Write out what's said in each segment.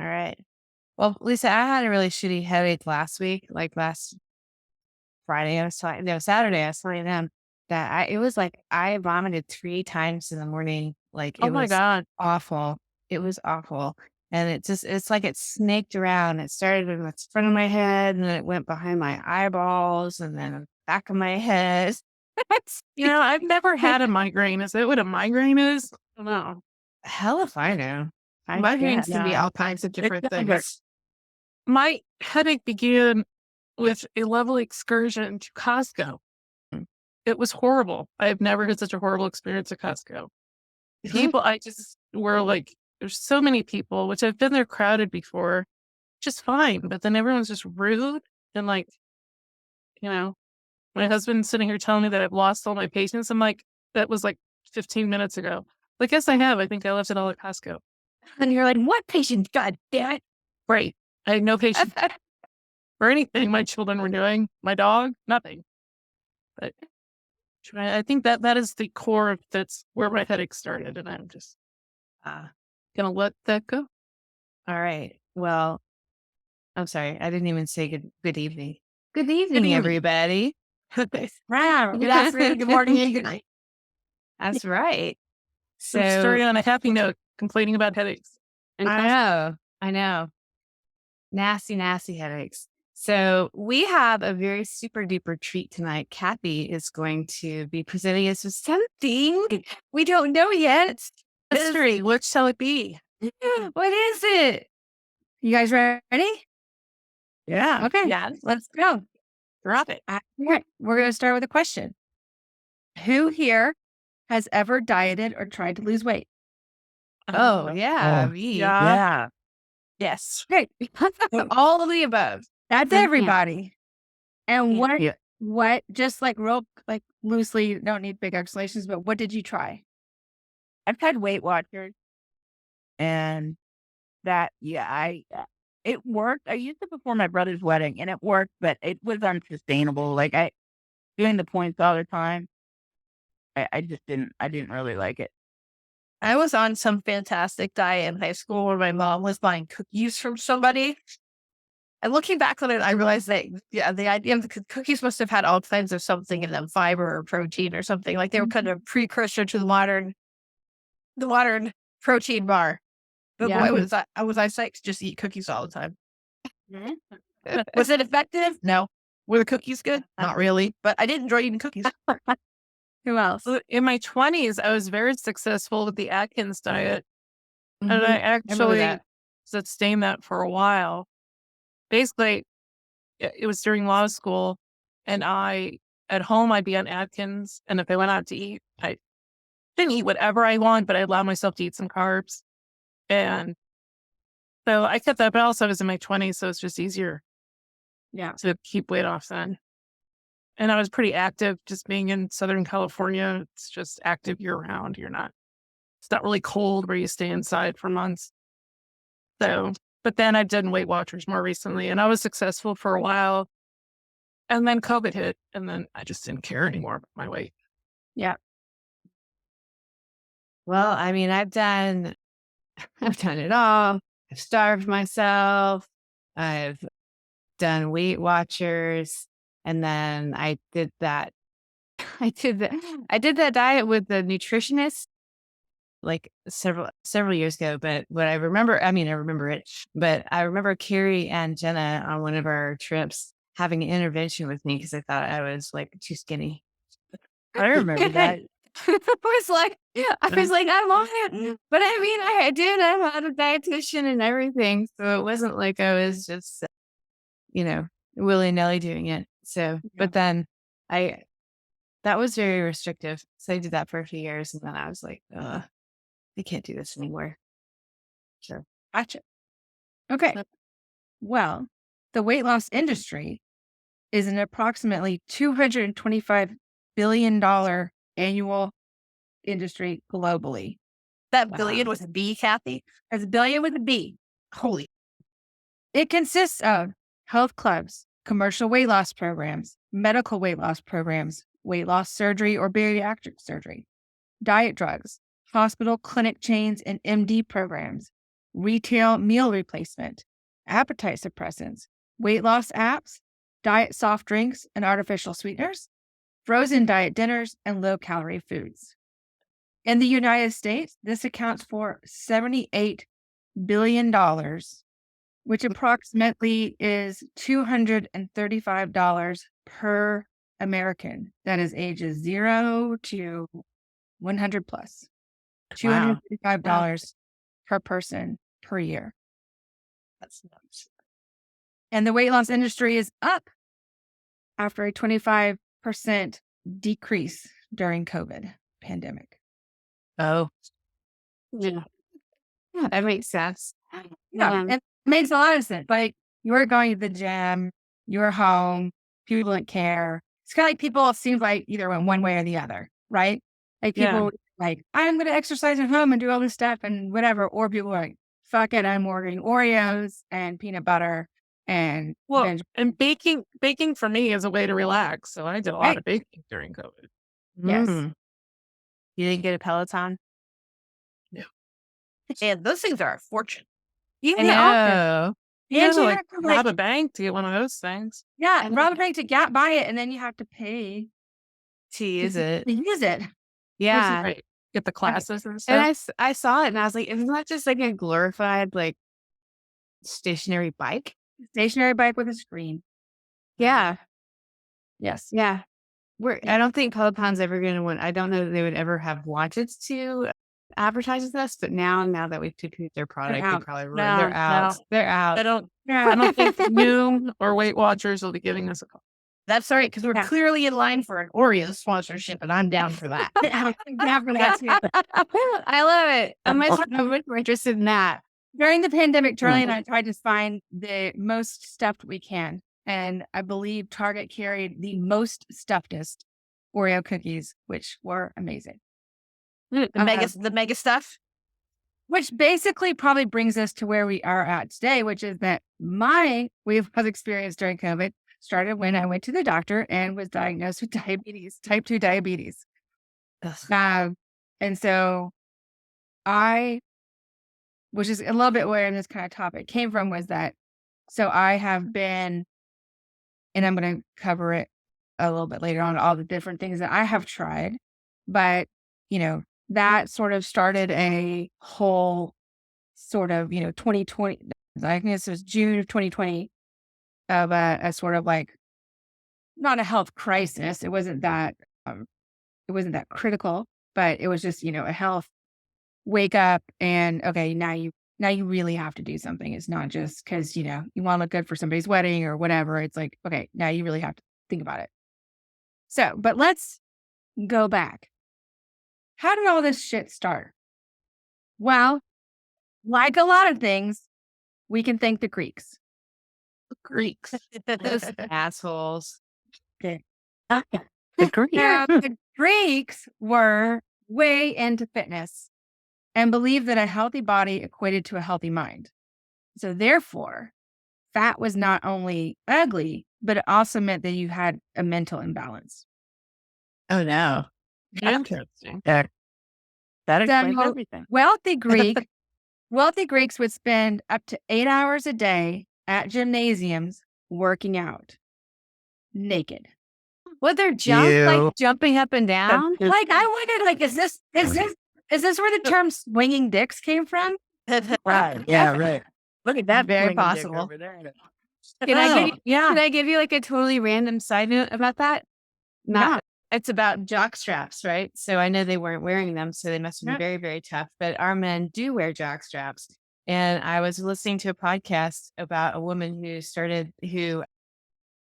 All right. Well, Lisa, I had a really shitty headache last week, like last Friday. I was telling, no, Saturday. I was telling them that it was like I vomited 3 times in the morning. Like Oh it my was god. awful. It was awful. And it's like it snaked around. It started in the front of my head and then it went behind my eyeballs and then back of my head. It's I've never had a migraine. Is that what a migraine is? I don't know. hell if I know. I Migraines can't. can be No. all kinds of different things. My headache began with a lovely excursion to Costco. It was horrible. I've never had such a horrible experience at Costco. Mhm. People, I just were like, there's so many people, which I've been there crowded before, just fine. But then everyone's just rude. And like, you know, my husband's sitting here telling me that I've lost all my patience. I'm like, that was like 15 minutes ago. Like, yes, I have. I think I left it all at Costco. And you're like, what patience? God damn it. Great. I had no patience for anything my children were doing. My dog, nothing. But I think that is the core of that's where my headache started. And I'm just Ah, going to let that go. all right. Well, I'm sorry. I didn't even say good evening. Good Good evening, evening. everybody. Wow. Good afternoon, good morning, and good night. That's right. I'm So starting on a happy note, complaining about headaches and I Costco. know, I know. Nasty, nasty headaches. So we have a very super duper treat tonight. Kathy is going to be presenting us with something we don't know yet. Mystery, which shall it be? What is it? You guys ready? Yeah. Okay, Yeah. let's go. Drop it. All right, we're going to start with a question. Who here has ever dieted or tried to lose weight? Oh, yeah, Oh, me. Yeah. yeah. Yes. Great. All of the above. That's everybody. And Yeah. what, just like real, like loosely, you don't need big explanations, but what did you try? I've had Weight Watchers and it worked. I used it before my brother's wedding and it worked, but it was unsustainable. Like doing the points all the time. I didn't really like it. I was on some fantastic diet in high school where my mom was buying cookies from somebody. And looking back on it, I realized that, yeah, the idea of the cookies must have had all kinds of something in them, fiber or protein or something. Like they were kind of precursor to the modern protein bar. But Yeah. boy, was I psyched to just eat cookies all the time. Mhm. Was it effective? No. Were the cookies good? Not really. But I did enjoy eating cookies. Who else? So in my 20s, I was very successful with the Atkins diet. And I Mhm. I remember actually that. sustained that for a while. Basically, it was during law school, and at home, I'd be on Atkins. And if I went out to eat, I didn't eat whatever I want, but I allowed myself to eat some carbs. And so I kept that, but also I was in my 20s, so it's just easier Yeah. to keep weight off then. And I was pretty active just being in Southern California. It's just active year round. It's not really cold where you stay inside for months. So, but then I've done Weight Watchers more recently and I was successful for a while. And then COVID hit and then I just didn't care anymore about my weight. Yeah. Well, I mean, I've done it all. I've starved myself. I've done Weight Watchers. And then I did that diet with the nutritionist like several years ago. But what I remember, I mean, I remember it, but I remember Carrie and Jenna on one of our trips having an intervention with me because I thought I was like too skinny. I remember that. I was like, I'm on it. But I mean, I did. I'm on a dietitian and everything. So it wasn't like I was just, willy nilly doing it. So, Yeah. but then I, that was very restrictive. So I did that for a few years. And then I was like, I can't do this anymore. Sure. Gotcha. Okay. Yep. Well, the weight loss industry is an approximately $225 billion annual industry globally. That Wow. billion with a B, Kathy. There's a billion with a B. Holy. It consists of health clubs, commercial weight loss programs, medical weight loss programs, weight loss surgery or bariatric surgery, diet drugs, hospital clinic chains, and MD programs, retail meal replacement, appetite suppressants, weight loss apps, diet soft drinks and artificial sweeteners, frozen diet dinners, and low-calorie foods. In the United States, this accounts for $78 billion, which approximately is $235 per American. That is ages 0 to 100 plus. Wow. $235 per person per year. That's nuts. And the weight loss industry is up after a 25% decrease during COVID pandemic. Oh, Yeah. yeah, that makes sense. Yeah, it makes a lot of sense. Like, you're going to the gym, you're home, people don't care. It's kind of like people, it seems like either went one way or the other, right? Like Yeah. people like, I'm going to exercise at home and do all this stuff and whatever. Or people are like, fuck it, I'm ordering Oreos and peanut butter and Well, binge. and baking for me is a way to relax. So I did a lot Right. of baking during COVID. Yes. You didn't get a Peloton? And those things are a fortune. Yeah, I they are. know. You And have to you like have to, rob like, a bank to get one of those things. yeah, And rob a bank to buy it, and then you have to pay To use it. to use it. Yeah. Right. Get the classes and And stuff. I saw it and I was like, isn't that just like a glorified like stationary bike? Stationary bike with a screen. Yeah. Yes. Yeah. I don't think Peloton's ever going to win. I don't know that they would ever have wanted to advertise with us, but now that we've taken their product, they out. probably No, they're out. no. They're out. I don't Yeah. think you or Weight Watchers will be giving us a call. That's all right, because we're Yeah. clearly in line for an Oreo sponsorship, and I'm down for that. Yeah, for that too. I love it. I'm much more interested in that. During the pandemic, Charlie and I tried to find the most stuffed we can. And I believe Target carried the most stuffedest Oreo cookies, which were amazing. The mega stuff. Which basically probably brings us to where we are at today, which is that my wave of experience during COVID started when I went to the doctor and was diagnosed with diabetes, type 2 diabetes. And so which is a little bit where this kind of topic came from, was that, so I have been, and I'm going to cover it a little bit later on, all the different things that I have tried, but, that sort of started a whole sort of, 2020, I guess it was June of 2020, of a sort of like, not a health crisis. It wasn't that critical, but it was just, a health wake up and, okay, now you really have to do something. It's not just because, you want to look good for somebody's wedding or whatever. It's like, okay, now you really have to think about it. So, but let's go back. How did all this shit start? Well, like a lot of things, we can thank the Greeks. Greeks. Those assholes. The Greek. Now, the Greeks were way into fitness and believed that a healthy body equated to a healthy mind. So therefore, fat was not only ugly, but it also meant that you had a mental imbalance. Oh no. Interesting. That explains So, everything. Wealthy Greeks would spend up to 8 hours a day at gymnasiums working out naked. What, they're Ew. like jumping up and down? Like, I wondered, like, is this where the term swinging dicks came from? Right. Yeah, right. Look at that. Very swinging dick possible. over there. Can I give you like a totally random side note about that? It's about jock straps, right? So I know they weren't wearing them, so they must have been very, very tough. But our men do wear jock straps. And I was listening to a podcast about a woman who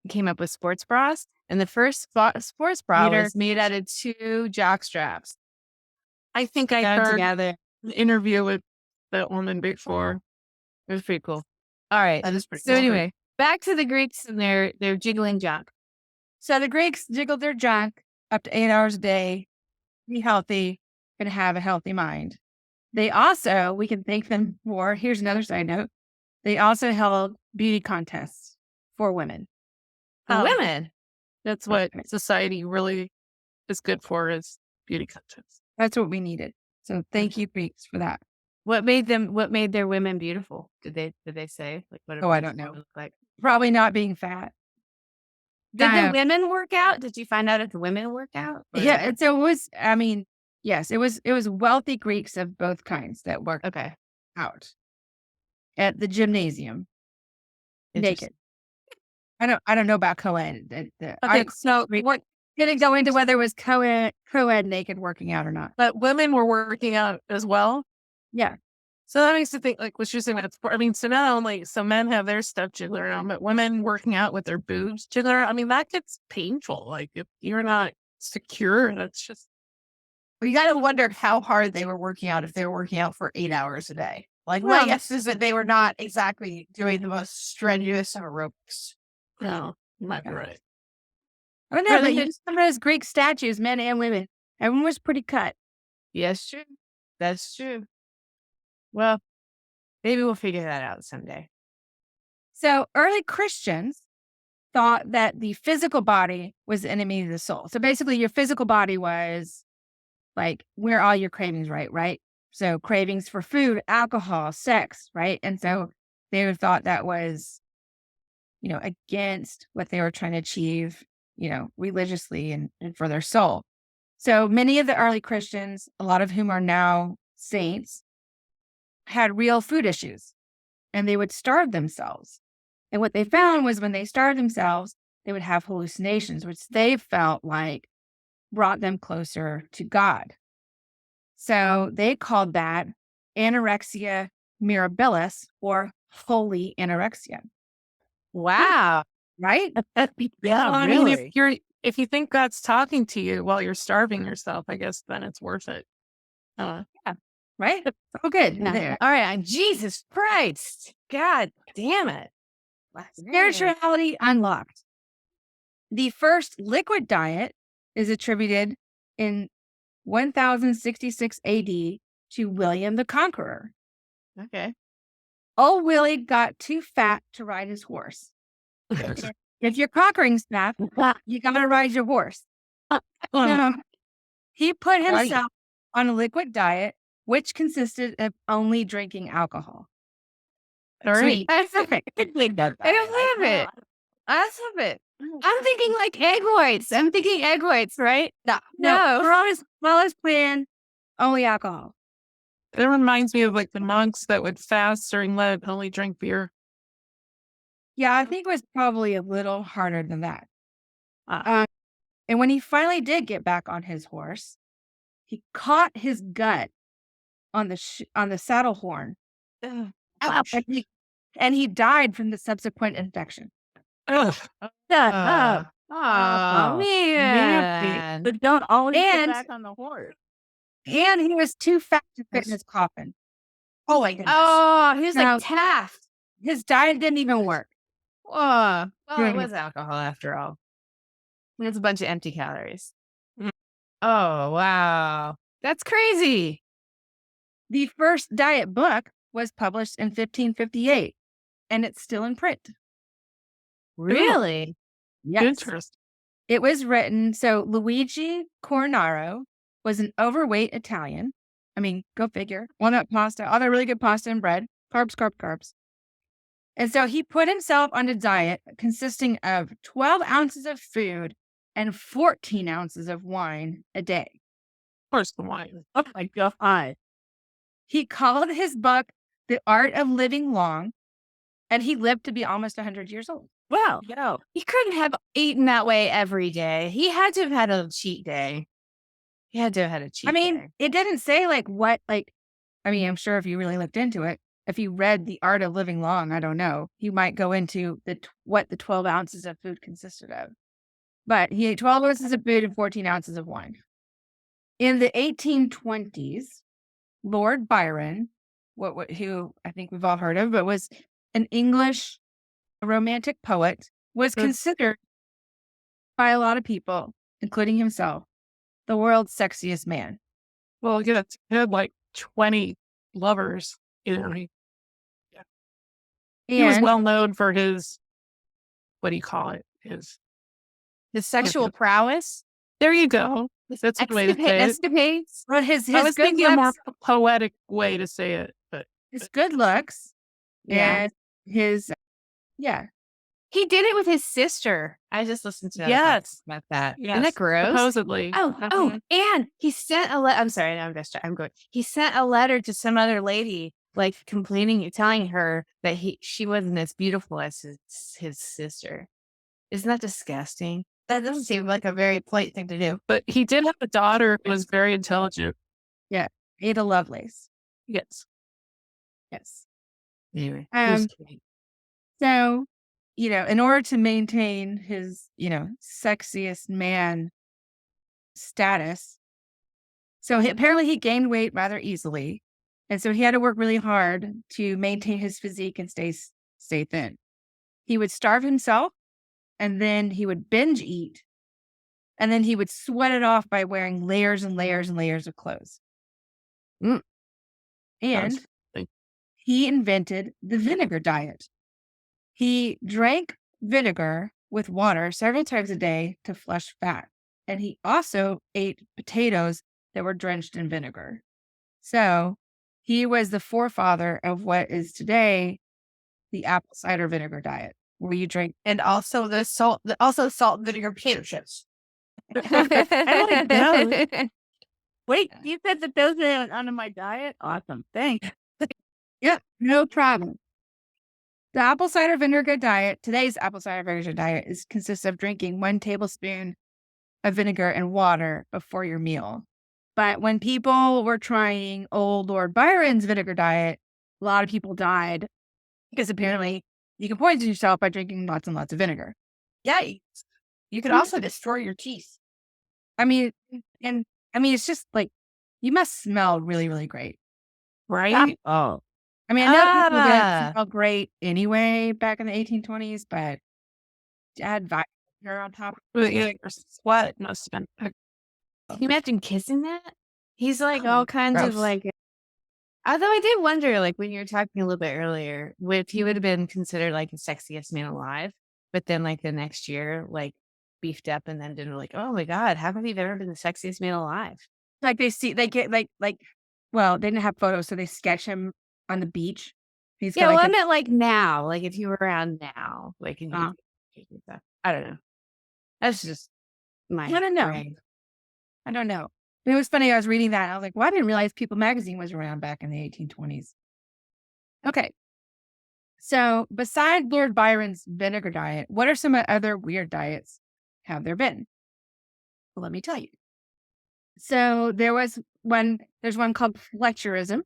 came up with sports bras. And the first sports bra was made out of 2 jock straps. I think I Got heard together. an interview with that woman before. It was pretty cool. All right. That is pretty So cool. anyway, back to the Greeks and their jiggling junk. So the Greeks jiggled their junk up to 8 hours a day, be healthy, and have a healthy mind. They also, we can thank them for, here's another side note, they also held beauty contests for women. Women. That's what society really is good for, is beauty contests. That's what we needed. So thank you, Greeks, for that. What made their women beautiful? Did they say? Like what? Oh, I did don't know. women look like? Probably not being fat. Did the Um, women work out? Did you find out if the women worked out? Or- Yeah, and so it was. I mean, yes, it was wealthy Greeks of both kinds that worked Okay. out at the gymnasium Interesting. naked. I don't know about co-ed. Okay, so what? Didn't go into whether it was co-ed naked working out or not. But women were working out as well. Yeah. So that makes me think, like what you're saying. I mean, so not only so men have their stuff jiggled around, but women working out with their boobs jiggled around. I mean, that gets painful. Like if you're not secure, that's just Well, you got to wonder how hard they were working out if they were working out for 8 hours a day. Like, Well- my guess is that they were not exactly doing the most strenuous of aerobics. no. You might be right. I don't know, Really? but some of those Greek statues, men and women, everyone was pretty cut. Yes, true. That's true. Well, maybe we'll figure that out someday. So early Christians thought that the physical body was the enemy of the soul. So basically, your physical body was like where all your cravings, right? So cravings for food, alcohol, sex, right? And so they would thought that was, against what they were trying to achieve, religiously and for their soul. So many of the early Christians, a lot of whom are now saints, had real food issues and they would starve themselves. And what they found was when they starved themselves, they would have hallucinations, which they felt like brought them closer to God. So they called that anorexia mirabilis, or holy anorexia, Wow. right? Yeah, I really? mean, if you think God's talking to you while you're starving yourself, I guess then it's worth it. Right? Oh, good. No. There. All right. Jesus Christ. God damn it. Spirituality unlocked. The first liquid diet is attributed in 1066 AD to William the Conqueror. Okay. Old Willie got too fat to ride his horse. If you're conquering stuff, you gotta ride your horse. So he put himself on a liquid diet, which consisted of only drinking alcohol. All right. Sweet. That's perfect. I love it. I love it. I'm thinking like egg whites. I'm thinking egg whites, right? No, Carola's plan, only alcohol. It reminds me of like the monks that would fast during Lent and only drink beer. Yeah, I think it was probably a little harder than that. Ah. And when he finally did get back on his horse, he caught his gut on the saddle horn, Ouch. and he died from the subsequent infection. Ugh. Oh, Oh, man. But don't always And- get back on the horse. And he was too fat to fit in his coffin. Oh, my goodness. Oh, he was Now- like Taft. His diet didn't even work. Well, it Mhm. was alcohol after all. It's a bunch of empty calories. Mm. Oh, wow. That's crazy. The first diet book was published in 1558, and it's still in print. Really? Yes. Interesting. It was written, so Luigi Cornaro was an overweight Italian. I mean, go figure. Walnut pasta, all that really good pasta and bread. Carbs, carbs, carbs. And so he put himself on a diet consisting of 12 ounces of food and 14 ounces of wine a day. Of course, the wine. Oh my God. He called his book The Art of Living Long, and he lived to be almost 100 years old. Well, He couldn't have eaten that way every day. He had to have had a cheat day. He had to have had a cheat I mean, day. it didn't say I'm sure if you really looked into it, if you read The Art of Living Long, I don't know, you might go into what the 12 ounces of food consisted of. But he ate 12 ounces of food and 14 ounces of wine. In the 1820s, Lord Byron, who I think we've all heard of, but was an English romantic poet, was considered by a lot of people, including himself, the world's sexiest man. Well, he had like 20 lovers. You know, he was And well known for his, what do you call it? His The sexual prowess. there you go. That's a way to say it. Escapades. But his I was good thinking a more looks, poetic way to say it, but his good looks, Yeah. and his yeah. He did it with his sister. I just listened to another Yes. podcast about that. Isn't yes, that gross? supposedly. Oh, and he sent a letter. I'm sorry, now I'm going. He sent a letter to some other lady, like complaining, telling her that she wasn't as beautiful as his sister. Isn't that disgusting? That doesn't seem like a very polite thing to do. But he did have a daughter who was very intelligent. Ada Lovelace. Yes. Yes. Anyway, Um, So, in order to maintain his, sexiest man status, so apparently he gained weight rather easily. And so he had to work really hard to maintain his physique and stay thin. He would starve himself, and then he would binge eat, and then he would sweat it off by wearing layers and layers and layers of clothes. Mm. And Sounds- he invented the vinegar diet. He drank vinegar with water several times a day to flush fat. And he also ate potatoes that were drenched in vinegar. So he was the forefather of what is today the apple cider vinegar diet, where you drink. And also the salt and vinegar potato chips. I like those. Wait, you said that those are under my diet? Awesome. Thanks. Yep, no problem. The apple cider vinegar diet, today's apple cider vinegar diet, consists of drinking 1 tablespoon of vinegar and water before your meal. But when people were trying old Lord Byron's vinegar diet, a lot of people died because apparently you can poison yourself by drinking lots and lots of vinegar. Yikes. You could also destroy your teeth. I mean, it's just like, you must smell really, really great. Right? Oh, I mean, I know people Ah. didn't smell great anyway back in the 1820s, but add vinegar on top. But yeah, your sweat must have been. Can you imagine kissing that? He's like Oh, all kinds of gross. like. Although I did wonder, like when you were talking a little bit earlier, if he would have been considered like the sexiest man alive, but then like the next year, like beefed up, and then didn't like, oh my god, how come you've ever been the sexiest man alive? Like they get well, they didn't have photos, so they sketch him on the beach. He's Yeah, got well, like I meant like now, like if you were around now, like in Uh. I don't know. That's just my. I don't know. brain. I don't know. It was funny. I was reading that. And I was like, well, I didn't realize People magazine was around back in the 1820s. Okay. So besides Lord Byron's vinegar diet, what are some other weird diets have there been? Well, let me tell you. So there's one called Fletcherism,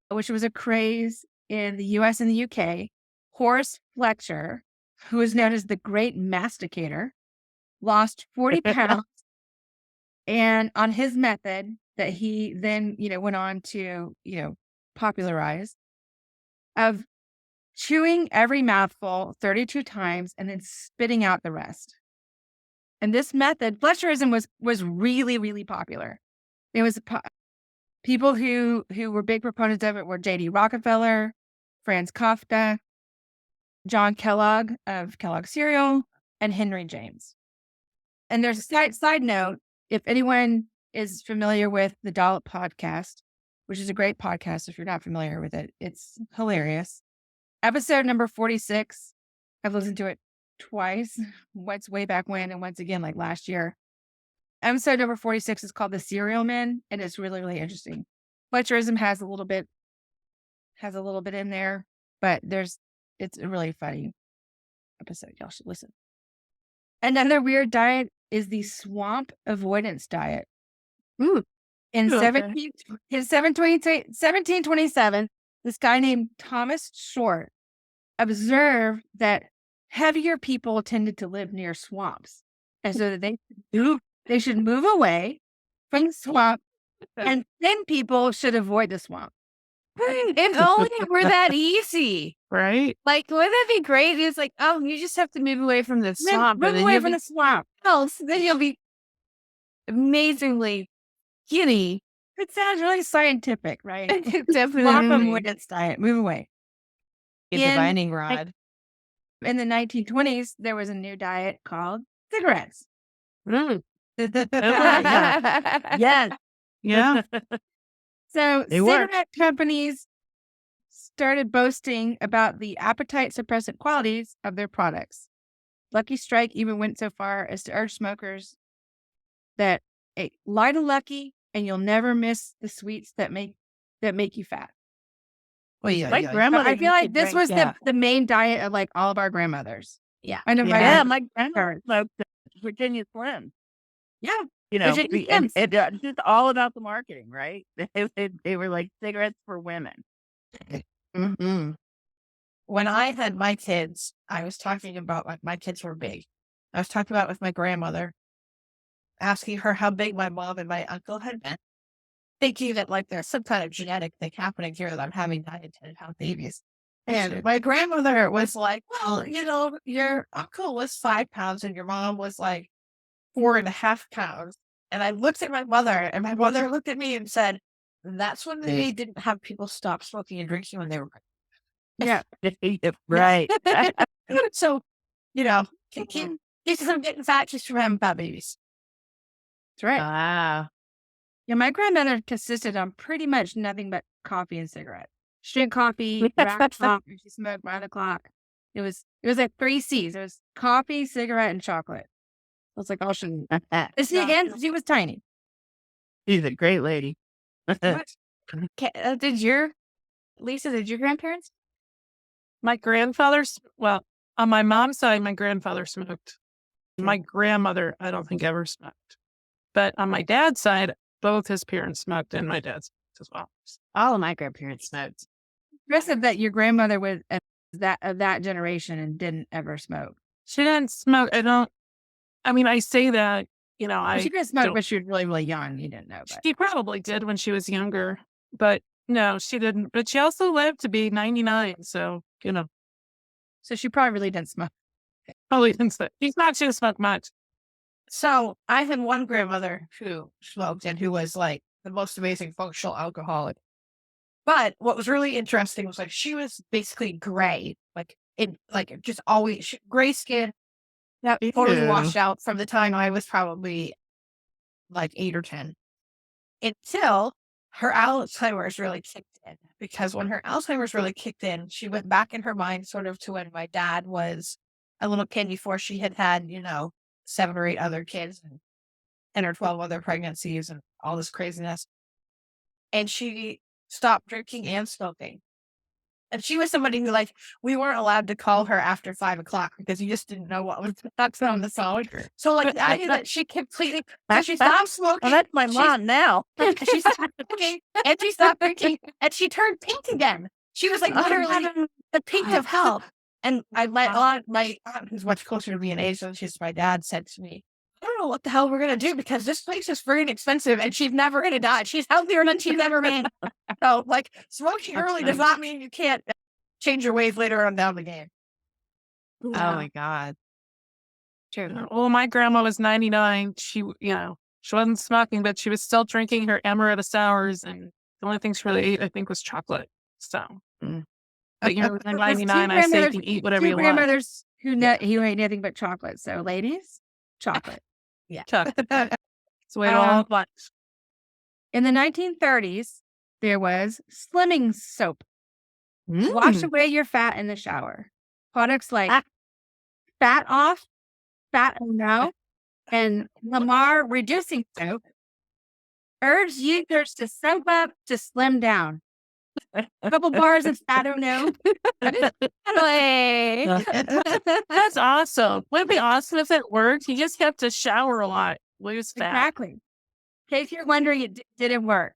which was a craze in the US and the UK. Horace Fletcher, who is known as the Great Masticator, lost 40 pounds. And on his method that he then, went on to, popularize, of chewing every mouthful 32 times and then spitting out the rest. And this method, Fletcherism, was really, really popular. It was people who were big proponents of it were J.D. Rockefeller, Franz Kafka, John Kellogg of Kellogg Cereal, and Henry James. And there's a side note. If anyone is familiar with the Dollop podcast, which is a great podcast, if you're not familiar with it, it's hilarious. Episode number 46, I've listened to it twice, once way back when and once again like last year. Episode number 46 is called The Cereal Men, and it's really, really interesting. Fletcherism has a little bit in there, but it's a really funny episode. Y'all should listen. Another weird diet is the swamp avoidance diet. Ooh. In Okay. 1727, this guy named Thomas Short observed that heavier people tended to live near swamps. And so that they should move away from the swamp, and thin people should avoid the swamp. If only it were that easy. Right? Like, wouldn't that be great? It's like, oh, you just have to move away from the swamp. Move and then away you'll from be the swamp. else. Then you'll be amazingly skinny. It sounds really scientific, right? Swamp Definitely. avoidance diet. Move away. A In- divining rod. In the 1920s, there was a new diet called cigarettes. Mm. Yes. Yeah. So They work. cigarette companies started boasting about the appetite suppressant qualities of their products. Lucky Strike even went so far as to urge smokers that light a Lucky and you'll never miss the sweets that make you fat. Well, yeah, My yeah. grandmother I feel used to like this drink was that. the main diet of like all of our grandmothers. Yeah. I know my Yeah, aunt- my grandmother smoked Virginia Slim. yeah. You know, Virginia and Slims. it's just all about the marketing, right? They were like cigarettes for women. Mm-hmm. When I had my kids, I was talking about like my kids were big. I was talking about it with my grandmother, asking her how big my mom and my uncle had been, thinking that like there's some kind of genetic thing happening here that I'm having 9 and 10 pound babies. And my grandmother was like, well, your uncle was 5 pounds and your mom was like 4.5 pounds. And I looked at my mother and my mother looked at me and said, that's when they didn't have people stop smoking and drinking when they were Yeah. Right. so, keep from getting fat just from having fat babies. That's right. Wow. Yeah, my grandmother consisted on pretty much nothing but coffee and cigarette. She drank coffee around the clock and she smoked around the clock. It was like 3 C's. It was coffee, cigarette, and chocolate. I was like, oh, she. See, again, she was tiny. She's a great lady. Did your grandparents? My grandfather's, well, on my mom's side, my grandfather smoked. My grandmother, I don't think ever smoked. But on my dad's side, both his parents smoked and my dad's as well. All of my grandparents smoked. Impressive that your grandmother was of that generation and didn't ever smoke. She didn't smoke. I say that, She didn't smoke, don't- but she was really, really young. You didn't know. But she probably did when she was younger, but no, she didn't. But she also lived to be 99. So, so she probably really didn't smoke. probably didn't smoke. She didn't smoke much. So I had one grandmother who smoked and who was like the most amazing functional alcoholic. But what was really interesting was like she was basically gray, just always gray skin. That totally Ew. washed out from the time I was probably like 8 or 10 until her Alzheimer's really kicked in. Because when her Alzheimer's really kicked in, she went back in her mind sort of to when my dad was a little kid before she had 7 or 8 other kids and 10 or 12 other pregnancies and all this craziness. And she stopped drinking and smoking. And she was somebody who, we weren't allowed to call her after 5 o'clock because you just didn't know what was next on the phone. So, the idea that she completely, she stopped smoking. Well, that's my mom now. She stopped smoking and she stopped drinking and she turned pink again. She was literally the pink of health. And my aunt, who's much closer to me in age than she's my dad, said to me, I don't know what the hell we're going to do because this place is very inexpensive and she's never going to die. She's healthier than she's ever been. So, smoking early does not mean you can't change your ways later on down the game. Oh my God. True. Well, my grandma was 99. She wasn't smoking, but she was still drinking her amaretto sours. And the only thing she really ate, I think, was chocolate. So, but with 99, I say you can eat whatever you want. Grandmothers who ate nothing but chocolate. So, ladies, chocolate. Yeah. Chocolate. That's the way it all went. In the 1930s, there was slimming soap. Wash away your fat in the shower. Products like Fat Off, Fat No, and Lamar Reducing Soap urge users to soap up to slim down. A couple bars of Fat No. That's awesome. Wouldn't it be awesome if it worked? You just have to shower a lot, lose fat. Exactly. In case you're wondering, it didn't work.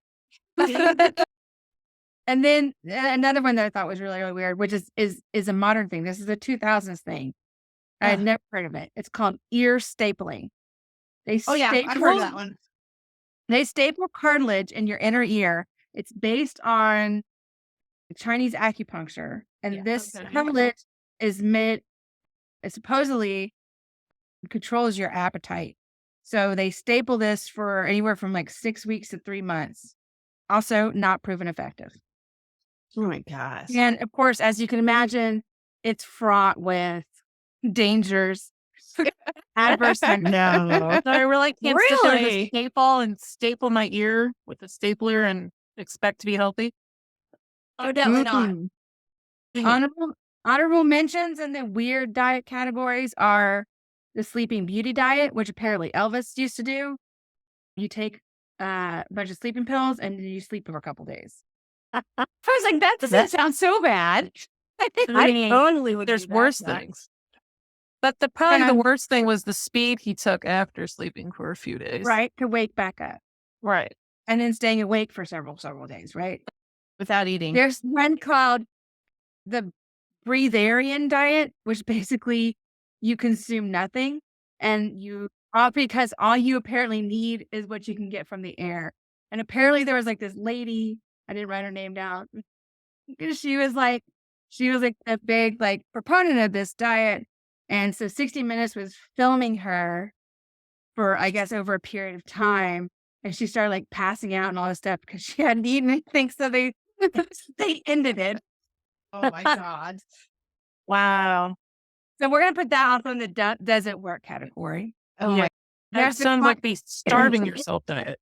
And then another one that I thought was really, really weird, which is a modern thing. This is a 2000s thing. I had never heard of it. It's called ear stapling. I've heard of that one. They staple cartilage in your inner ear. It's based on Chinese acupuncture, and this cartilage is supposedly controls your appetite. So they staple this for anywhere from 6 weeks to 3 months. Also, not proven effective. Oh my gosh. And of course, as you can imagine, it's fraught with dangers. Adverse. No. So I really can't sit there with a Really? staple and staple my ear with a stapler and expect to be healthy. Oh, definitely not. Mm-mm. Honorable mentions in the weird diet categories are the Sleeping Beauty diet, which apparently Elvis used to do. You take a bunch of sleeping pills and you sleep for a couple days. I was like, that doesn't sound so bad. I I totally would. There's do that, worse but- things. But probably the And- worst thing was the speed he took after sleeping for a few days. Right? To wake back up. Right. And then staying awake for several days, right? Without eating. There's one called the breatharian diet, which basically you consume nothing and you all because all you apparently need is what you can get from the air. And apparently there was like this lady, I didn't write her name down. She was like a big like proponent of this diet. And so 60 Minutes was filming her for I guess over a period of time. And she started like passing out and all this stuff because she hadn't eaten anything. So they ended it. Oh my God. Wow. So we're gonna put that also in the doesn't work category. Oh Yeah. my, That There's the sounds con- like be starving yourself diet.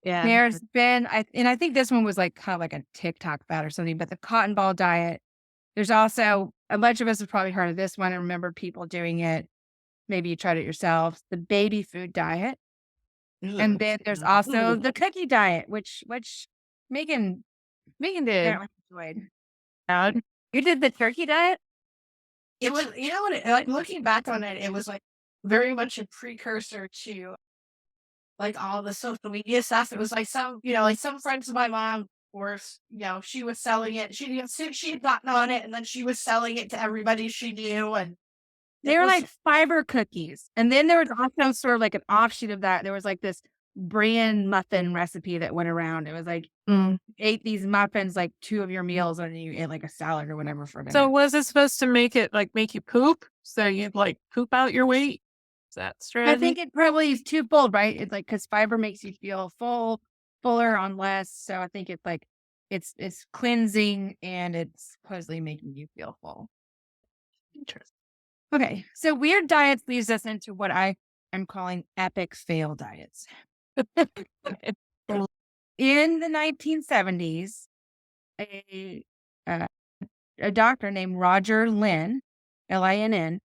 yeah. There's been, I think this one was like kind of like a TikTok fad or something, but the cotton ball diet. There's also a bunch of us have probably heard of this one and remember people doing it. Maybe you tried it yourself. The baby food diet, and then there's also the cookie diet, which Megan Megan did. apparently enjoyed. Bad. You did the turkey diet? It was, you know what, like looking back on it, it was like very much a precursor to like all the social media stuff. It was like some, like some friends of my mom were, she was selling it. She had gotten on it and then she was selling it to everybody she knew. And They it were was- like fiber cookies. And then there was also sort of like an offshoot of that. There was like this bran muffin recipe that went around. It was like Mm. you ate these muffins like 2 of your meals and then you ate like a salad or whatever for dinner. So was it supposed to make you poop? So you'd like poop out your weight? Is that strategy? I think it probably is twofold, right? It's like because fiber makes you feel fuller on less. So I think it's like it's cleansing and it's supposedly making you feel full. Interesting. Okay, so weird diets leads us into what I am calling epic fail diets. In the 1970s, a doctor named Roger Lynn, Linn,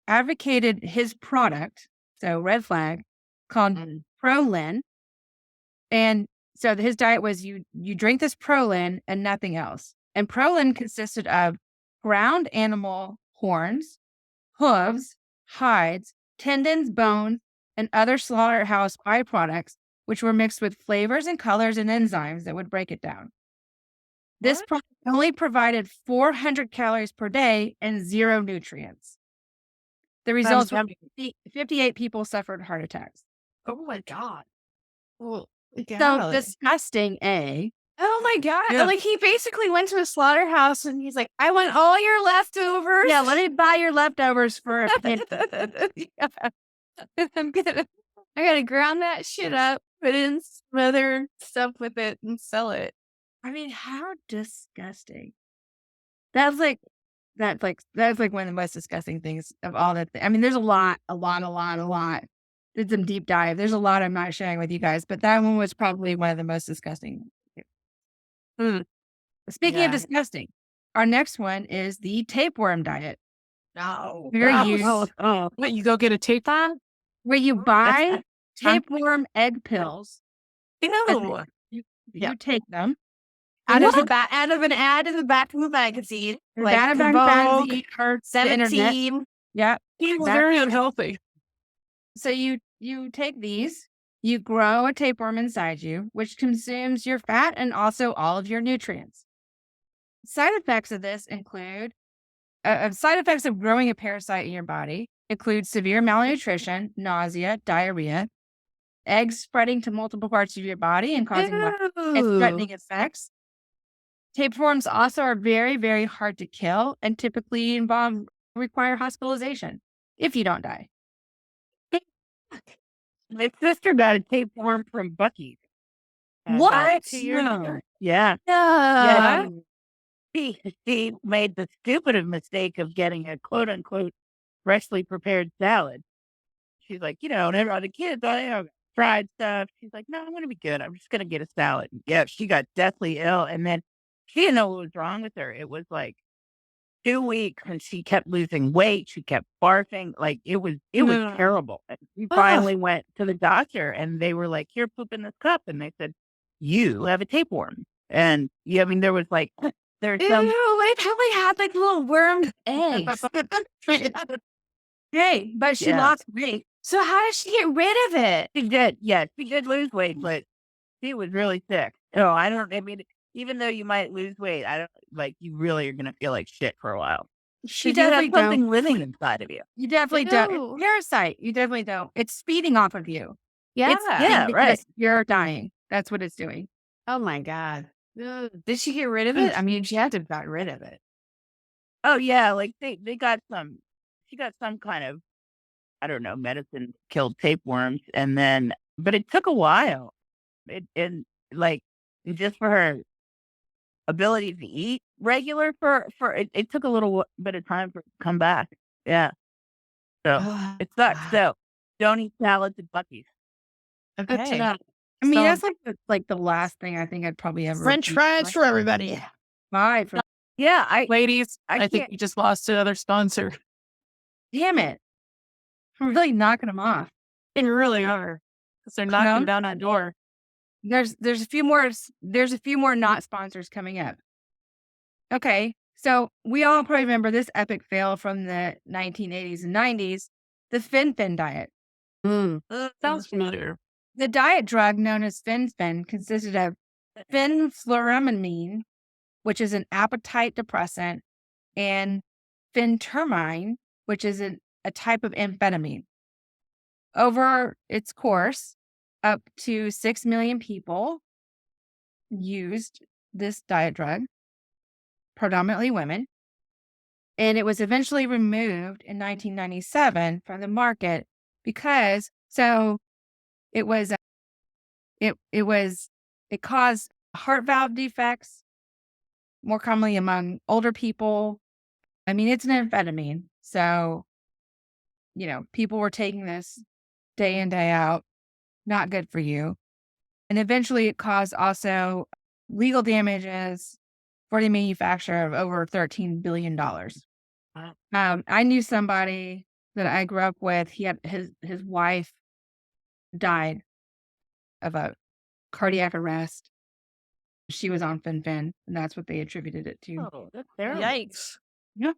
advocated his product, so red flag, called Prolin. And so his diet was you drink this Prolin and nothing else. And Prolin consisted of ground animal horns, hooves, hides, tendons, bones, and other slaughterhouse byproducts, which were mixed with flavors and colors and enzymes that would break it down. This product only provided 400 calories per day and 0 nutrients. The results were 58 people suffered heart attacks. oh my God. Well, So disgusting, eh? oh my God. Yeah. Like he basically went to a slaughterhouse and he's like, I want all your leftovers. Yeah, let me buy your leftovers for a penny. Yeah. I gotta ground that shit up, put in some other stuff with it and sell it. I mean, how disgusting. That's like one of the most disgusting things of all that. I mean, there's a lot. Did some deep dive. There's a lot I'm not sharing with you guys, but that one was probably one of the most disgusting. Speaking of Yeah. disgusting, our next one is the tapeworm diet. No. Where That you was- What, you go get a tape on? where you buy tapeworm egg pills. Ew. You take them. out of an ad in the back of the magazine. Like Data Bank Vogue, magazine or the internet. 17. Yeah. People That- very unhealthy. So you take these, you grow a tapeworm inside you, which consumes your fat and also all of your nutrients. Side effects of this include side effects of growing a parasite in your body include severe malnutrition, nausea, diarrhea, eggs spreading to multiple parts of your body and causing life-threatening effects. Tapeworms also are very, very hard to kill and typically require hospitalization if you don't die. My sister got a tapeworm from Bucky's. What? About 2 years ago. No. Yeah. Yeah. She made the stupid mistake of getting a quote unquote freshly prepared salad. she's like, and everyone, the kids, tried stuff. She's like, no, I'm going to be good. I'm just going to get a salad. Yeah, she got deathly ill. And then she didn't know what was wrong with her. It was like 2 weeks and she kept losing weight. She kept barfing. Like it was No. terrible. And we Ugh. finally went to the doctor and they were like, here, poop in this cup. And they said, you have a tapeworm. And yeah, I mean, there was like, there's Ew, some, I probably had like little worm eggs. Hey, but she Yeah. lost weight. So how did she get rid of it? she did, yeah, she did lose weight, but she was really sick. No, I mean, even though you might lose weight, I don't like you really are going to feel like shit for a while. She You have definitely don't. something living inside of you. You definitely don't. Ew. It's parasite. You definitely don't. It's feeding off of you. Yeah. It's feeding Yeah, right. because you're dying. That's what it's doing. Oh my God. Ugh. Did she get rid of it? I mean, she had to have got rid of it. Oh yeah, like they got some. She got some kind of, I don't know, medicine killed tapeworms, and then but it took a while. And like just for her ability to eat regular it took a little bit of time for it to come back. Yeah, so Oh, it sucks. wow. So don't eat salads at Buc-ee's. Good to Okay. know. I mean, So- that's like the last thing I think I'd probably ever French eat. fries for everybody. Five. Yeah, Ladies, I I think can't- we just lost another sponsor. Damn it. I'm really knocking them off. They really are. Because they're knocking No? down that door. There's a few more not sponsors coming up. Okay. So we all probably remember this epic fail from the 1980s and 90s, the Fen-Phen diet. Mm. Sounds familiar. The diet drug known as Fen-Phen consisted of fenfluramine, which is an appetite depressant, and phentermine, which is a type of amphetamine. Over its course, up to 6 million people used this diet drug, predominantly women, and it was eventually removed in 1997 from the market because it was it caused heart valve defects, more commonly among older people. I mean, it's an amphetamine, so people were taking this day in, day out. Not good for you. And eventually it caused also legal damages for the manufacturer of over $13 billion. I knew somebody that I grew up with. He had his wife died of a cardiac arrest. She was on Fen-Phen, and that's what they attributed it to. Oh, that's terrible. Yikes. Yeah.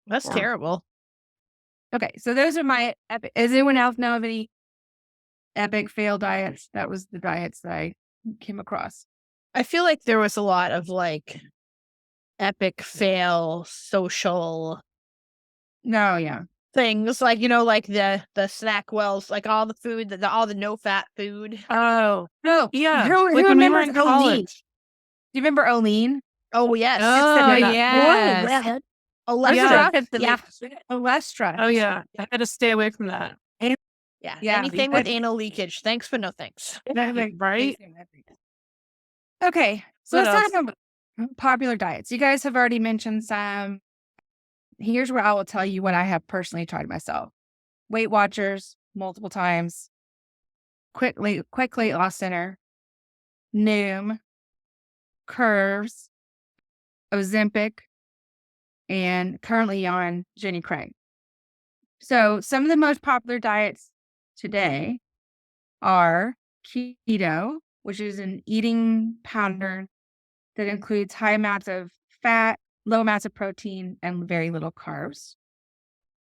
That's Wow. terrible. Okay, so those are my epic. Does anyone else know of any epic fail diets? That was the diets that I came across. I feel like there was a lot of like epic fail social No, yeah. things, like like the snack wells, like all the food, all the no fat food. Oh, No, yeah. Who like when we were remembers in Olean? college. Do you remember Olean? Oh yes. Oh, yeah. yes. Olestra. Yeah. Olestra. Oh, yeah. I had to stay away from that. Yeah. Yeah, Anything because- with anal leakage. Thanks, but no thanks. Right? Okay, so What let's talk about popular diets. You guys have already mentioned some. Here's where I will tell you what I have personally tried myself. Weight Watchers, multiple times. Quick Weight Loss Center. Noom. Curves. Ozempic. And currently on Jenny Craig. So some of the most popular diets today are keto, which is an eating pattern that includes high amounts of fat, low amounts of protein, and very little carbs.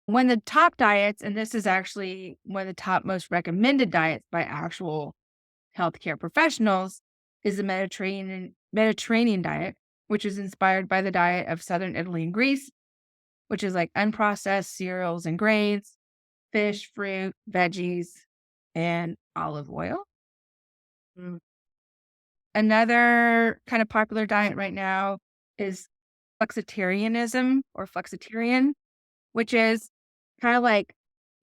One of the top diets, and this is actually one of the top most recommended diets by actual healthcare professionals, is the Mediterranean diet, which is inspired by the diet of southern Italy and Greece, which is like unprocessed cereals and grains, fish, fruit, veggies, and olive oil. Another kind of popular diet right now is flexitarianism or flexitarian, which is kind of like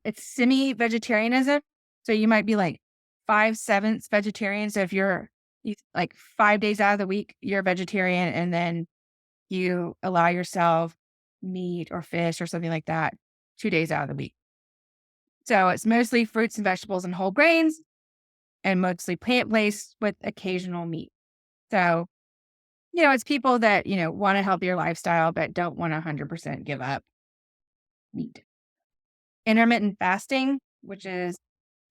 it's semi-vegetarianism. So you might be like 5/7 vegetarian. So if you're like 5 days out of the week, you're a vegetarian, and then you allow yourself meat or fish or something like that 2 days out of the week. So it's mostly fruits and vegetables and whole grains, and mostly plant-based with occasional meat. So, it's people that, want a healthier lifestyle but don't want to 100% give up meat. Intermittent fasting, which is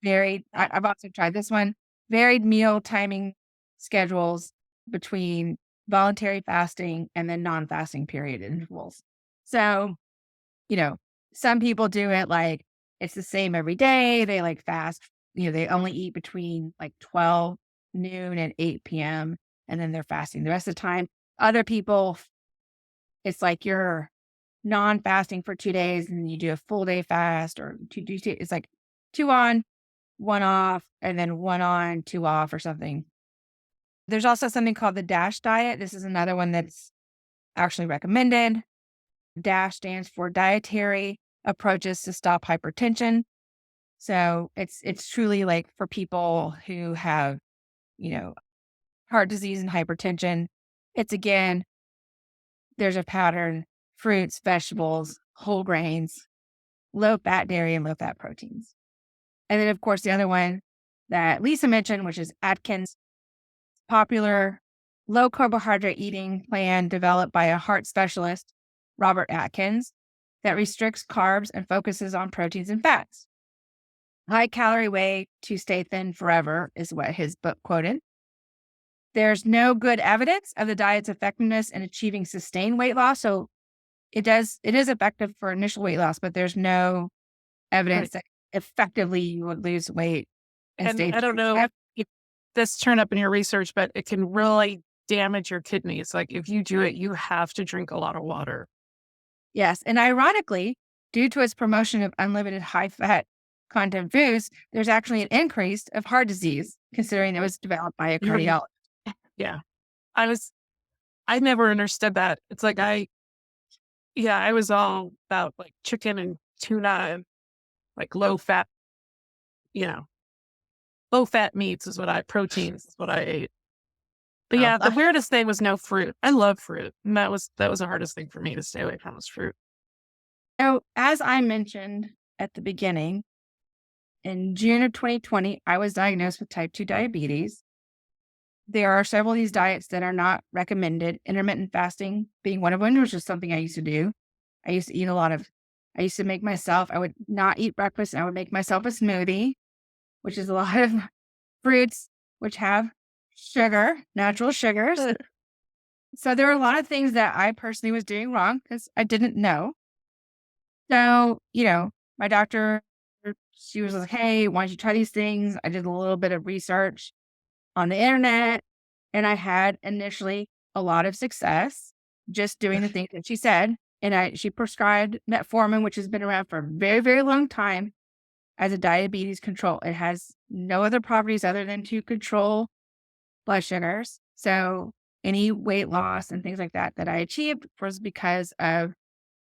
I've also tried this one, varied meal timing schedules between voluntary fasting and then non-fasting period intervals. So, some people do it like it's the same every day. They like fast, they only eat between like 12 noon and 8 p.m. and then they're fasting the rest of the time. Other people, it's like you're non-fasting for 2 days and you do a full day fast, or it's like 2 on, 1 off, and then 1 on, 2 off or something. There's also something called the DASH diet. This is another one that's actually recommended. DASH stands for Dietary Approaches to Stop Hypertension. So it's truly like for people who have, heart disease and hypertension. It's again, there's a pattern: fruits, vegetables, whole grains, low fat dairy, and low fat proteins. And then, of course, the other one that Lisa mentioned, which is Atkins, popular low carbohydrate eating plan developed by a heart specialist, Robert Atkins, that restricts carbs and focuses on proteins and fats. High calorie way to stay thin forever is what his book quoted. There's no good evidence of the diet's effectiveness in achieving sustained weight loss. So it is effective for initial weight loss, but there's no evidence that effectively you would lose weight and stay. I don't know if this turned up in your research, but it can really damage your kidneys. Like if you do it, you have to drink a lot of water. Yes. And ironically, due to its promotion of unlimited high fat content foods, there's actually an increase of heart disease, considering it was developed by a cardiologist. Yeah. I never understood that. It's like I was all about like chicken and tuna and like low fat meats is what proteins is what I ate. But yeah, the weirdest thing was no fruit. I love fruit. And that was the hardest thing for me to stay away from was fruit. So as I mentioned at the beginning, in June of 2020, I was diagnosed with type 2 diabetes. There are several of these diets that are not recommended, intermittent fasting being one of them, which is something I used to do. I used to eat I would not eat breakfast, and I would make myself a smoothie, which is a lot of fruits, which have sugar, natural sugars. So there were a lot of things that I personally was doing wrong because I didn't know. So, my doctor, she was like, hey, why don't you try these things? I did a little bit of research on the internet, and I had initially a lot of success just doing the things that she said. And she prescribed metformin, which has been around for a very, very long time as a diabetes control. It has no other properties other than to control blood sugars. So any weight loss and things like that I achieved was because of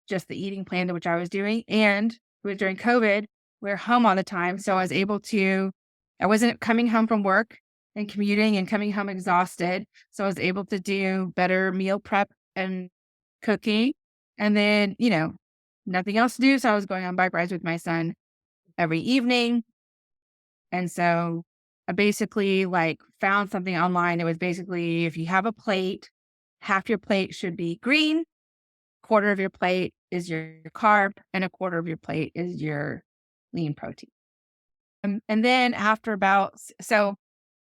just the eating plan which I was doing. And it was during COVID. We were home all the time. So I wasn't coming home from work and commuting and coming home exhausted. So I was able to do better meal prep and cooking. And then, nothing else to do. So I was going on bike rides with my son every evening. And so I basically found something online. It was basically, if you have a plate, half your plate should be green, quarter of your plate is your carb, and a quarter of your plate is your lean protein. And then after the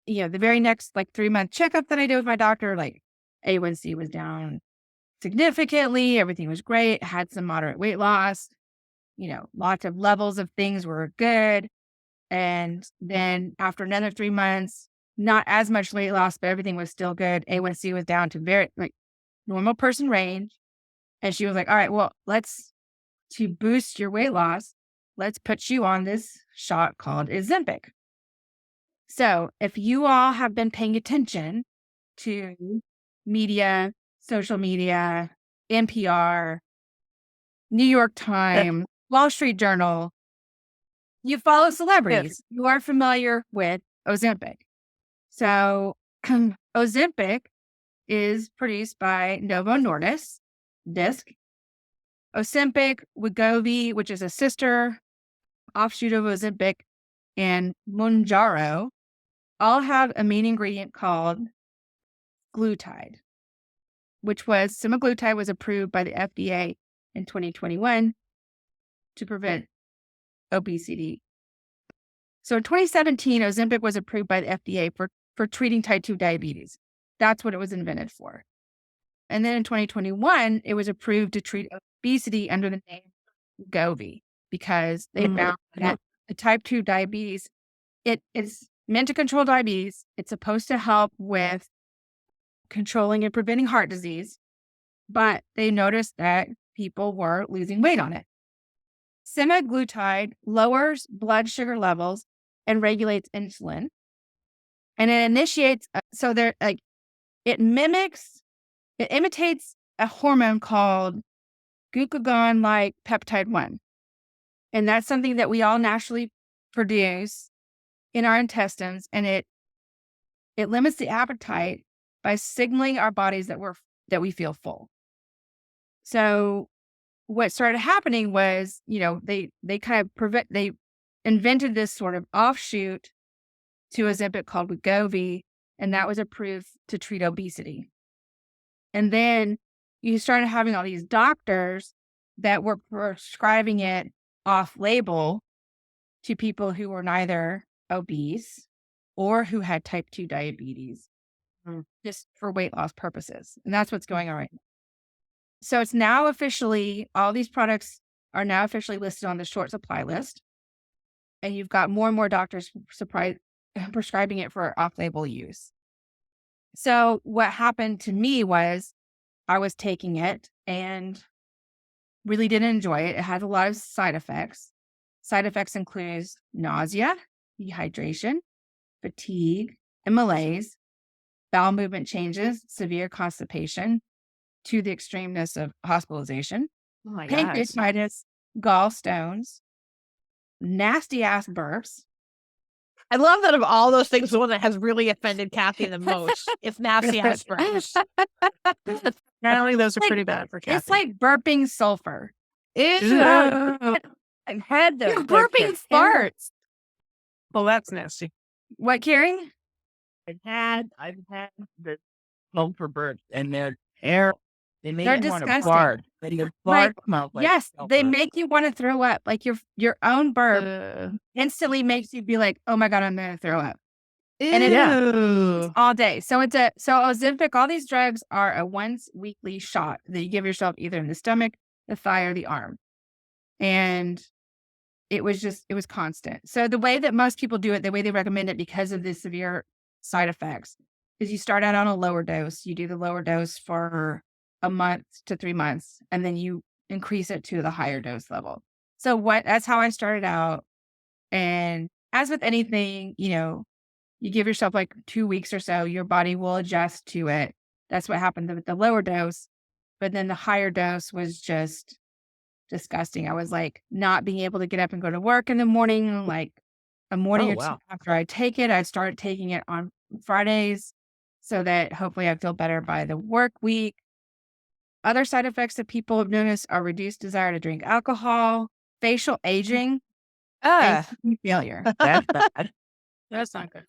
very next 3-month checkup that I did with my doctor, A1C was down significantly. Everything was great. Had some moderate weight loss. Lots of levels of things were good. And then after another 3 months, not as much weight loss, but everything was still good. A1C was down to very normal person range. And she was like, all right, well, to boost your weight loss, let's put you on this shot called Ozempic. So if you all have been paying attention to media, social media, NPR, New York Times, Wall Street Journal, you follow celebrities. You are familiar with Ozempic. So Ozempic is produced by Novo Nordisk. Ozempic, Wegovy, which is a sister offshoot of Ozempic, and Mounjaro all have a main ingredient called glutide, which was semaglutide was approved by the FDA in 2021 to prevent obesity. So in 2017, Ozempic was approved by the FDA for treating type 2 diabetes. That's what it was invented for. And then in 2021, it was approved to treat obesity under the name Wegovy because they found that the type 2 diabetes, it is meant to control diabetes. It's supposed to help with controlling and preventing heart disease, but they noticed that people were losing weight on it. Semaglutide lowers blood sugar levels and regulates insulin. And it initiates, so they're like, it imitates a hormone called glucagon-like peptide 1. And that's something that we all naturally produce in our intestines. And it limits the appetite by signaling our bodies that we feel full. So what started happening was, they invented this sort of offshoot to Ozempic called Wegovy, and that was approved to treat obesity. And then you started having all these doctors that were prescribing it off label to people who were neither obese or who had type 2 diabetes, just for weight loss purposes. And that's what's going on right now. So it's now officially, all these products are now officially listed on the short supply list. And you've got more and more doctors prescribing it for off-label use. So what happened to me was I was taking it and really didn't enjoy it. It had a lot of side effects. Side effects include nausea, dehydration, fatigue, and malaise, bowel movement changes, severe constipation, to the extremeness of hospitalization, Oh my gosh. pancreatitis, gallstones, nasty ass burps. I love that of all those things, the one that has really offended Kathy the most is nasty ass burps. Apparently, those are pretty bad for Kathy. It's like burping sulfur. Ew. I've had those. You're burping farts. Well, that's nasty. What, Carrie? I've had the sulfur burps, and they're air. They make They're you want to disgusting. fart. But your fart smells like Yes, they sulfur. make you want to throw up. Like your own burp instantly makes you be like, oh my God, I'm going to throw up. And it's all day. So Ozempic, all these drugs are a once weekly shot that you give yourself either in the stomach, the thigh, or the arm. And it was constant. So the way that most people do it, the way they recommend it because of the severe side effects, is you start out on a lower dose. You do the lower dose for a month to 3 months, and then you increase it to the higher dose level. So that's how I started out. And as with anything, you give yourself like 2 weeks or so, your body will adjust to it. That's what happened with the lower dose. But then the higher dose was just disgusting. I was like not being able to get up and go to work in the morning, like a morning or two after I take it. I started taking it on Fridays so that hopefully I feel better by the work week. Other side effects that people have noticed are reduced desire to drink alcohol, facial aging, and kidney failure. That's bad. That's not good.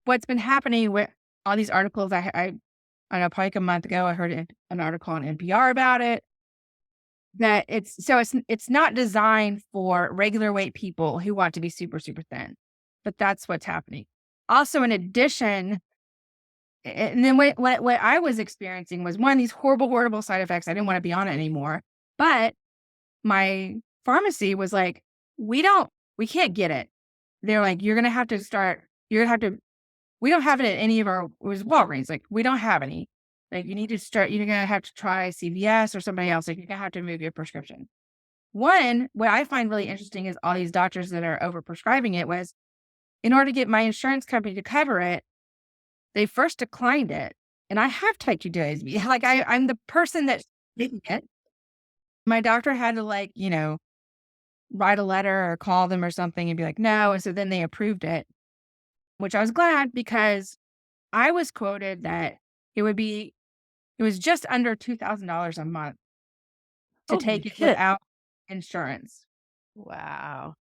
What's been happening with all these articles, I know probably like a month ago, I heard an article on NPR about it. That it's not designed for regular weight people who want to be super, super thin, but that's what's happening. Also, in addition, and then what I was experiencing was one of these horrible side effects. I didn't want to be on it anymore, but my pharmacy was like, we can't get it. They're like, we don't have it at any of our, it was Walgreens. Like, we don't have any. Like, you're going to have to try CVS or somebody else. Like, you're going to have to move your prescription. One, what I find really interesting is all these doctors that are overprescribing it was, in order to get my insurance company to cover it, they first declined it. And I have type 2 diabetes. Like, I'm the person that didn't get. My doctor had to write a letter or call them or something and be like, no. And so then they approved it, which I was glad because I was quoted that it was just under $2,000 a month to take it without insurance. Wow.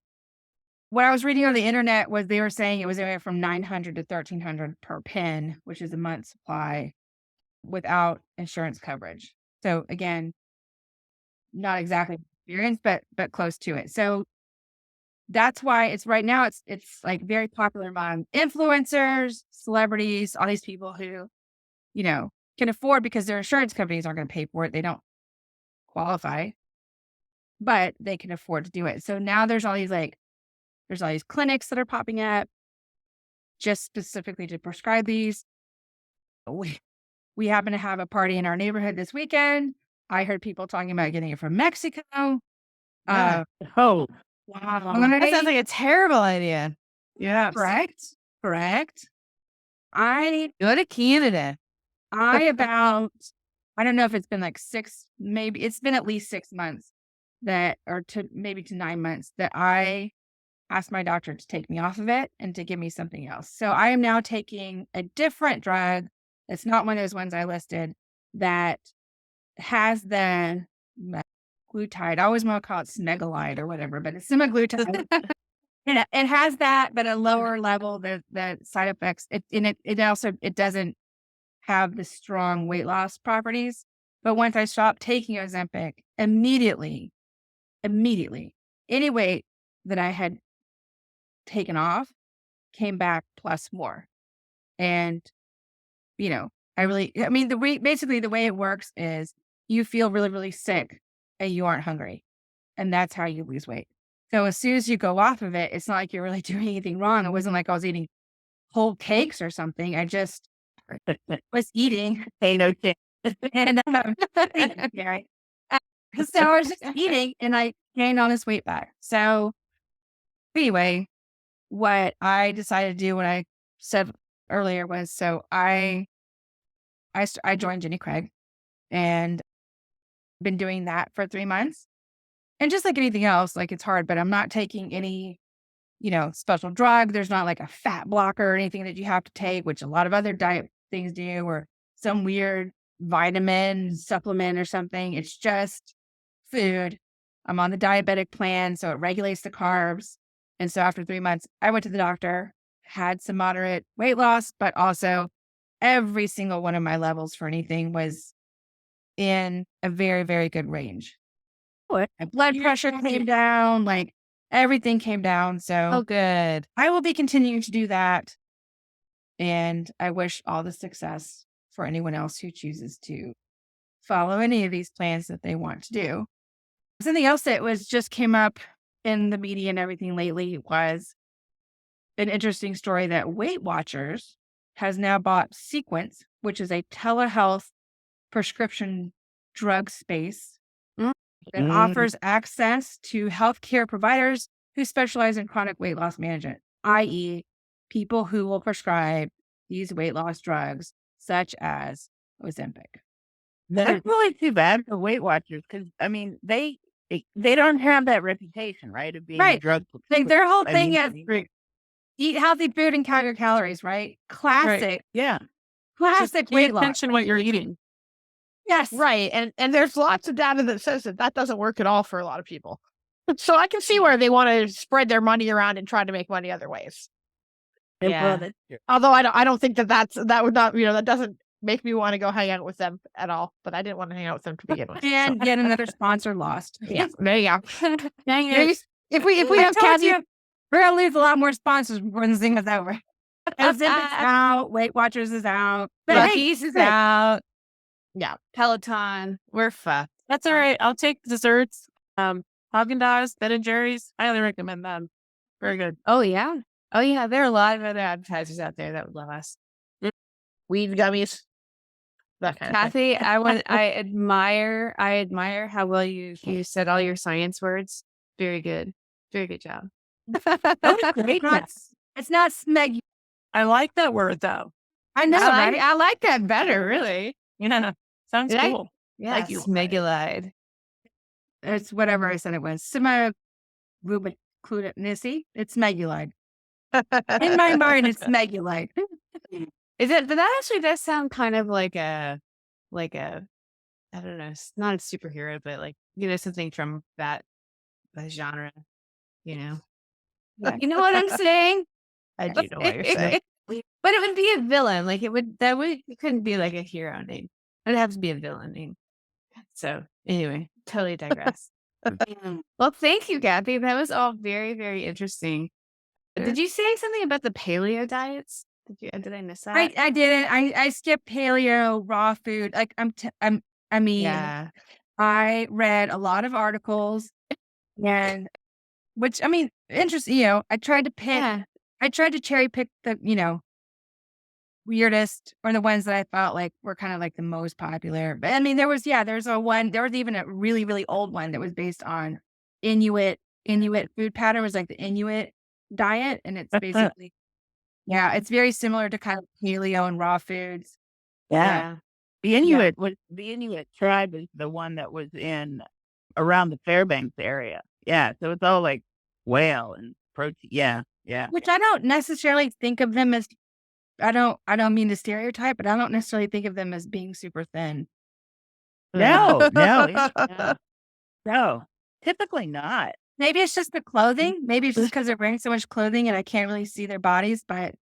What I was reading on the internet was they were saying it was anywhere from 900 to 1,300 per pin, which is a month's supply without insurance coverage. So again, not exactly experience, but close to it. So that's why it's right now it's like very popular among influencers, celebrities, all these people who, can afford because their insurance companies aren't going to pay for it. They don't qualify, but they can afford to do it. So now there's all these clinics that are popping up just specifically to prescribe these. We happen to have a party in our neighborhood this weekend. I heard people talking about getting it from Mexico. Oh, wow. That sounds like a terrible idea. Yeah. Correct. I Go to Canada. about, I don't know if it's been like maybe it's been at least 6 months maybe to 9 months that I asked my doctor to take me off of it and to give me something else. So I am now taking a different drug. It's not one of those ones I listed that has the glutide. I always want to call it smegalide or whatever, but it's semaglutide. It has that, but a lower level. The side effects. It doesn't have the strong weight loss properties. But once I stopped taking Ozempic, immediately, any weight that I had taken off came back plus more. And, basically the way it works is you feel really, really sick and you aren't hungry. And that's how you lose weight. So as soon as you go off of it, it's not like you're really doing anything wrong. It wasn't like I was eating whole cakes or something. I just was eating. Hey, no chance. And Gary. So I was just eating and I gained all this weight back. So anyway, what I decided to do when I said earlier was, so I joined Jenny Craig and been doing that for 3 months. And just like anything else, like it's hard, but I'm not taking any, special drug. There's not like a fat blocker or anything that you have to take, which a lot of other diet things do, or some weird vitamin supplement or something. It's just food. I'm on the diabetic plan, so it regulates the carbs. And so after 3 months, I went to the doctor, had some moderate weight loss, but also every single one of my levels for anything was in a very, very good range. My blood pressure came down, like everything came down. So Oh, good. I will be continuing to do that. And I wish all the success for anyone else who chooses to follow any of these plans that they want to do. Something else that just came up in the media and everything lately was an interesting story that Weight Watchers has now bought Sequence, which is a telehealth prescription drug space that offers access to healthcare providers who specialize in chronic weight loss management, i.e., people who will prescribe these weight loss drugs, such as Ozempic. That's really too bad for Weight Watchers because, they don't have that reputation, right, of being a Right. drug. Like their whole I thing mean, is eat healthy food and count your calories, right? Classic Yeah. weight Pay loss. attention what you're eating. Yes. Right. And there's lots of data that says that doesn't work at all for a lot of people. So I can see where they want to spread their money around and try to make money other ways. Yeah. Although I don't think that would not, that doesn't make me want to go hang out with them at all. But I didn't want to hang out with them to begin with. And yet another sponsor lost. Yeah, there you go. Dang You know, it. if we I have told Kathy, you, we're going to lose a lot more sponsors before this thing is over. Ozempic's out. Weight Watchers is out. But hey, Lucky's is good. out. yeah, Peloton. We're fucked. That's all right. I'll take desserts. Haagen-Dazs, Ben & Jerry's. I highly recommend them. Very good. Oh, yeah. Oh, yeah. There are a lot of other advertisers out there that would love us. weed gummies. That kind of thing. Kathy, I admire how well you said all your science words. Very good. Very good job. It's not smeg. I like that word though. I know, right? I like that better, really. Yeah, sounds Right? cool. Yeah. Thank you. Smegulide. It's whatever I said it was. Semaglutide. It's Megulide. In my mind, it's Megulide. Is it? But that actually does sound kind of like a, I don't know, not a superhero, but like, something from that genre. you know. Yeah. You know what I'm saying? I do know what you're saying. But it would be a villain. Like it couldn't be like a hero name. It'd have to be a villain name. So anyway, totally digress. Well, thank you, Kathy. That was all very, very interesting. Did you say something about the paleo diets? Did I miss that? I didn't. I skipped paleo, raw food. Like I mean, Yeah. I read a lot of articles and which I mean, interesting, you know, I tried to cherry pick the, you know, weirdest or the ones that I felt like were kind of like the most popular. But I mean, there was even a really, really old one that was based on Inuit food pattern. It was like the Inuit diet. And it's basically, yeah, it's very similar to kind of paleo and raw foods. Yeah. The Inuit tribe is the one that was in around the Fairbanks area. Yeah. So it's all like whale and protein. Yeah. Yeah. Which I don't necessarily think of them as, I don't mean to stereotype, but I don't necessarily think of them as being super thin. No, Yeah. no, typically not. Maybe it's just the clothing. Maybe it's just because they're wearing so much clothing and I can't really see their bodies, but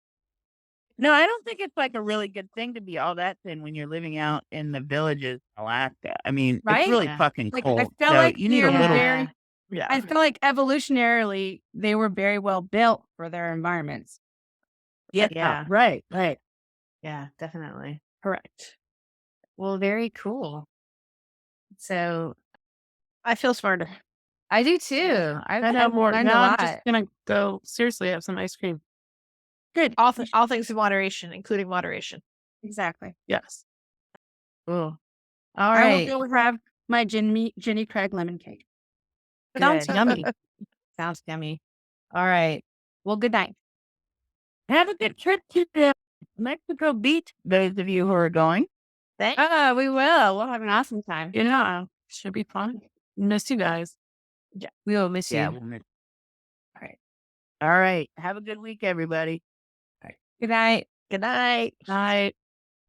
No, I don't think it's like a really good thing to be all that thin when you're living out in the villages in Alaska. I mean, Right? it's really Yeah. fucking like cold. I feel So like you need a they're little. very, Yeah. I feel like evolutionarily they were very well built for their environments. Yeah. Right. Yeah, definitely. Correct. Well, very cool. So I feel smarter. I do too. I've I know more. learned a Now I'm lot. just gonna go seriously have some ice cream. Good. All things in moderation, including moderation. Exactly. Yes. Cool. All I will right. go have my Jenny Craig lemon cake. Sounds Good. yummy. Sounds yummy. All right. Well, good night. Have a good trip to the Mexico Beach, those of you who are going. Thanks. We will. We'll have an awesome time. Yeah. Should be fun. Miss you guys. We will miss Yeah. you. All right. All right. Have a good week, everybody. Good night. Good night. Night.